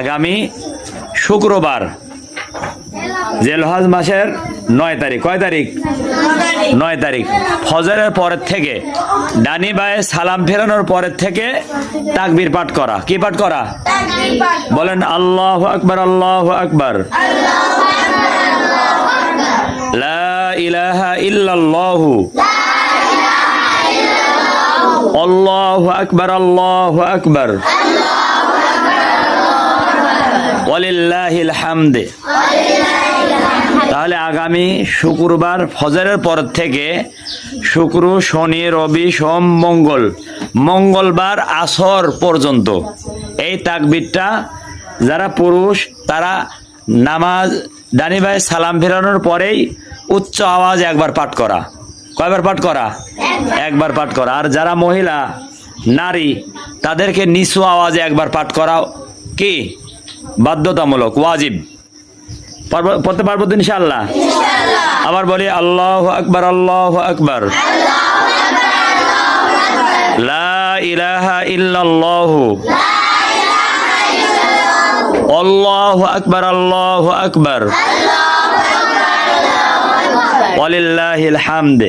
আগামী শুক্রবার জিলহজ মাসের 9 তারিখ। কয় তারিখ? 9 তারিখ। ফজরের পরের থেকে ডানি বায়ে সালাম ফেরানোর পরের থেকে তাকবীর পাঠ করা। কি পাঠ করা? বলেন আল্লাহু আকবার, আল্লাহু আকবার, লা ইলাহা ইল্লাল্লাহু, আল্লাহু আকবার, আল্লাহু আকবার, ওয়ালিল্লাহিল হামদ। তাহলে আগামী শুক্রবার ফজরের পর থেকে শুক্র, শনি, রবি, সোম, মঙ্গলবার আসর পর্যন্ত এই তাকবীরটা যারা পুরুষ তারা নামাজ ডানি বায়ে সালাম ফেরানোর পরেই উচ্চ আওয়াজ একবার পাঠ করা। কয়বার পাঠ করা? একবার পাঠ করা। আর যারা মহিলা নারী তাদেরকে নিচু আওয়াজে একবার পাঠ করা কি বাধ্যতামূলক, ওয়াজিব। পড়তে পারবো তো ইনশাআল্লাহ? আবার বলি আল্লাহু আকবার, আল্লাহু আকবার, লা ইলাহা ইল্লাল্লাহু, আল্লাহু আকবার, আল্লাহু আকবার, ওয়ালিল্লাহিল হামদ।